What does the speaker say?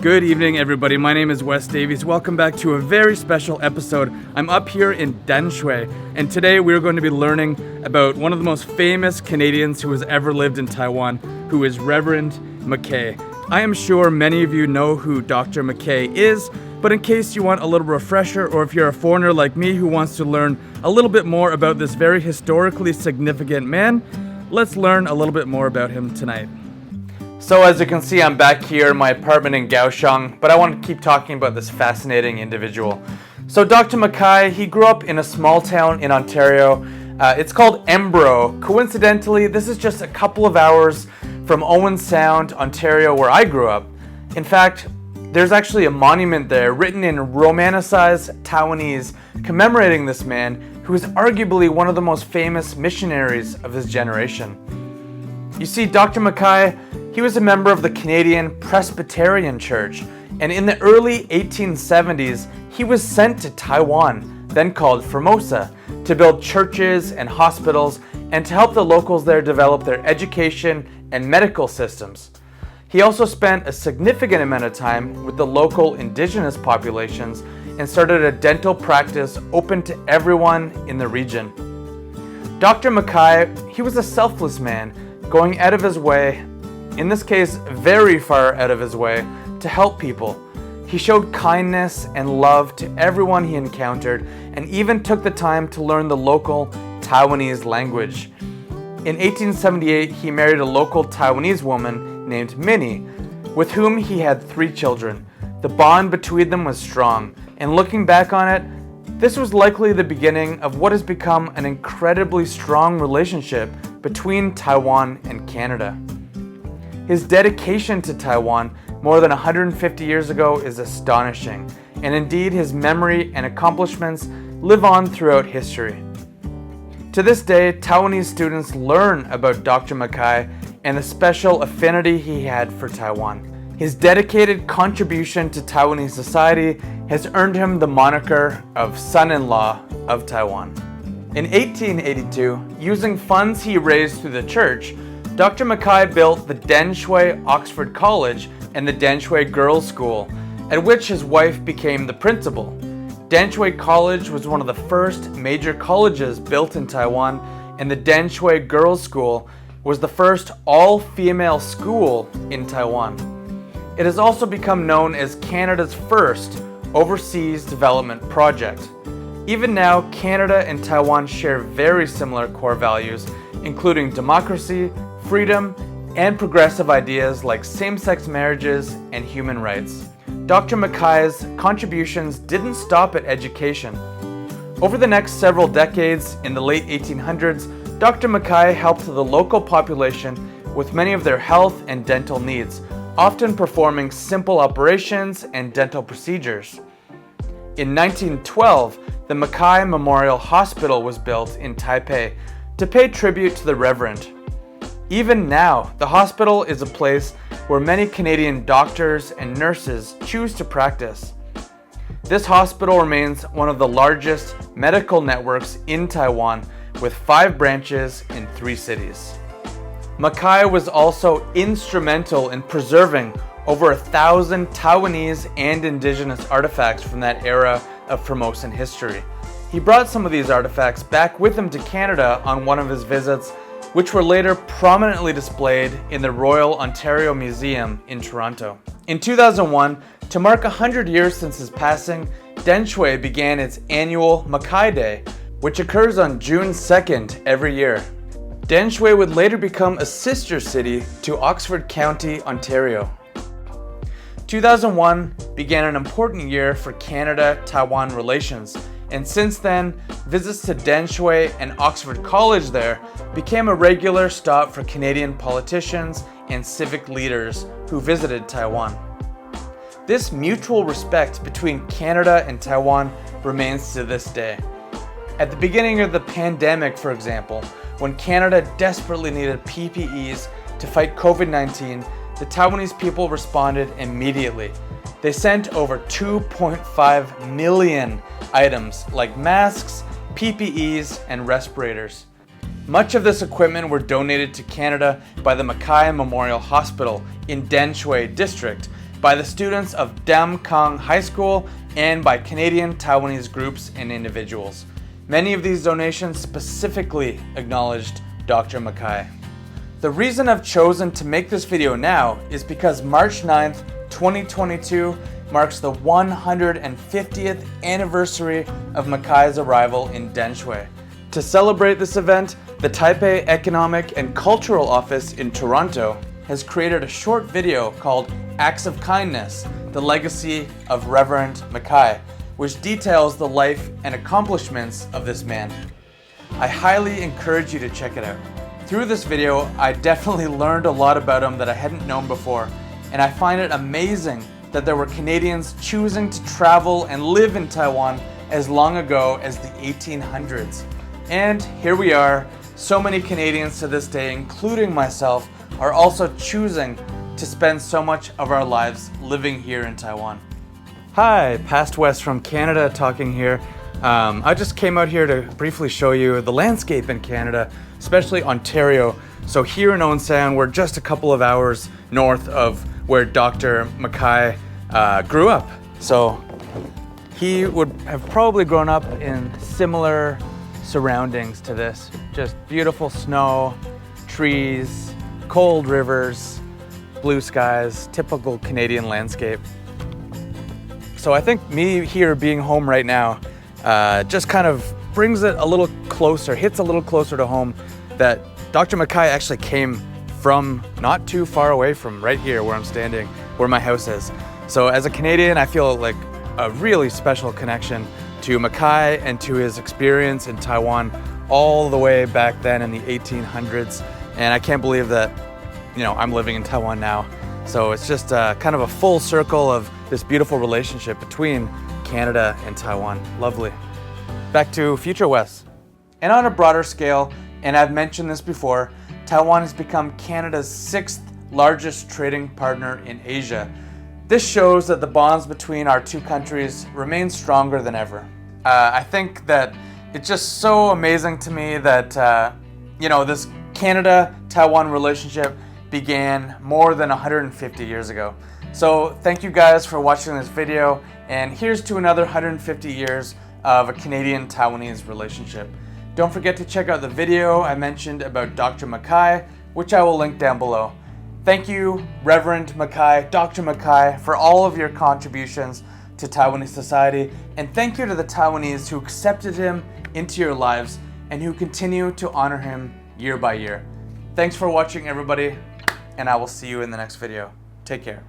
Good evening, everybody. My name is Wes Davies. Welcome back to a very special episode. I'm up here in Danshui, and today we're going to be learning about one of the most famous Canadians who has ever lived in Taiwan, who is Reverend Mckay. I am sure many of you know who Dr. Mackay is, but in case you want a little refresher, or if you're a foreigner like me who wants to learn a little bit more about this very historically significant man, let's learn a little bit more about him tonight. So as you can see, I'm back here in my apartment in Kaohsiung, but I want to keep talking about this fascinating individual. So Dr. Mackay, he grew up in a small town in Ontario. It's called Embro. Coincidentally, this is just a couple of hours from Owen Sound, Ontario, where I grew up. In fact, there's actually a monument there written in Romanicized Taiwanese commemorating this man who is arguably one of the most famous missionaries of his generation. You see, Dr. Mackay, he was a member of the Canadian Presbyterian Church, and in the early 1870s, he was sent to Taiwan, then called Formosa, to build churches and hospitals and to help the locals there develop their education and medical systems. He also spent a significant amount of time with the local indigenous populations and started a dental practice open to everyone in the region. Dr. Mackay, he was a selfless man, going out of his way, in this case very far out of his way, to help people. He showed kindness and love to everyone he encountered and even took the time to learn the local Taiwanese language. In 1878, he married a local Taiwanese woman named Minnie, with whom he had 3 children. The bond between them was strong, and looking back on it, this was likely the beginning of what has become an incredibly strong relationship between Taiwan and Canada. His dedication to Taiwan more than 150 years ago is astonishing, and indeed his memory and accomplishments live on throughout history. To this day, Taiwanese students learn about Dr. Mackay and the special affinity he had for Taiwan. His dedicated contribution to Taiwanese society has earned him the moniker of son-in-law of Taiwan. In 1882, using funds he raised through the church, Dr. Mackay built the Danshui Oxford College and the Danshui Girls' School, at which his wife became the principal. Danshui College was one of the first major colleges built in Taiwan, and the Danshui Girls' School was the first all-female school in Taiwan. It has also become known as Canada's first overseas development project. Even now, Canada and Taiwan share very similar core values, including democracy, freedom, and progressive ideas like same-sex marriages and human rights. Dr. Mackay's contributions didn't stop at education. Over the next several decades, in the late 1800s, Dr. Mackay helped the local population with many of their health and dental needs, often performing simple operations and dental procedures. In 1912, the Mackay Memorial Hospital was built in Taipei to pay tribute to the Reverend. Even now, the hospital is a place where many Canadian doctors and nurses choose to practice. This hospital remains one of the largest medical networks in Taiwan, with 5 branches in 3 cities. Mackay was also instrumental in preserving over 1,000 Taiwanese and indigenous artifacts from that era of Formosan history. He brought some of these artifacts back with him to Canada on one of his visits, which were later prominently displayed in the Royal Ontario Museum in Toronto. In 2001, to mark 100 years since his passing, Danshui began its annual Makai Day, which occurs on June 2nd every year. Danshui would later become a sister city to Oxford County, Ontario. 2001 began an important year for Canada-Taiwan relations, and since then, visits to Danshui and Oxford College there became a regular stop for Canadian politicians and civic leaders who visited Taiwan. This mutual respect between Canada and Taiwan remains to this day. At the beginning of the pandemic, for example, when Canada desperately needed PPEs to fight COVID-19, the Taiwanese people responded immediately. They sent over 2.5 million items like masks, PPEs, and respirators. Much of this equipment were donated to Canada by the Mackay Memorial Hospital in Danshui District, by the students of Dam Kang High School and by Canadian Taiwanese groups and individuals. Many of these donations specifically acknowledged Dr. Mackay. The reason I've chosen to make this video now is because March 9th, 2022 marks the 150th anniversary of Mackay's arrival in Danshui. To celebrate this event, the Taipei Economic and Cultural Office in Toronto has created a short video called Acts of Kindness, the Legacy of Reverend Mckay, which details the life and accomplishments of this man. I highly encourage you to check it out. Through this video, I definitely learned a lot about him that I hadn't known before, and I find it amazing that there were Canadians choosing to travel and live in Taiwan as long ago as the 1800s. And here we are, so many Canadians to this day, including myself, are also choosing to spend so much of our lives living here in Taiwan. Hi, Past West from Canada talking here. I just came out here to briefly show you the landscape in Canada, especially Ontario. So here in Owen Sound, we're just a couple of hours north of where Dr. Mackay grew up. So he would have probably grown up in similar surroundings to this. Just beautiful snow, trees, cold rivers, blue skies, typical Canadian landscape. So I think me here being home right now just kind of brings it a little closer, hits a little closer to home that Dr. Mackay actually came from not too far away from right here where I'm standing, where my house is. So as a Canadian, I feel like a really special connection to Mackay and to his experience in Taiwan all the way back then in the 1800s. And I can't believe that, you know, I'm living in Taiwan now. So it's just kind of a full circle of this beautiful relationship between Canada and Taiwan. Lovely. Back to Future West. And on a broader scale, and I've mentioned this before, Taiwan has become Canada's 6th largest trading partner in Asia. This shows that the bonds between our two countries remain stronger than ever. I think that it's just so amazing to me that, you know, this Canada-Taiwan relationship began more than 150 years ago. So thank you guys for watching this video, and here's to another 150 years of a Canadian-Taiwanese relationship. Don't forget to check out the video I mentioned about Dr. Mackay, which I will link down below. Thank you, Reverend Mckay, Dr. Mackay, for all of your contributions to Taiwanese society, and thank you to the Taiwanese who accepted him into your lives and who continue to honor him year by year. Thanks for watching, everybody, and I will see you in the next video. Take care.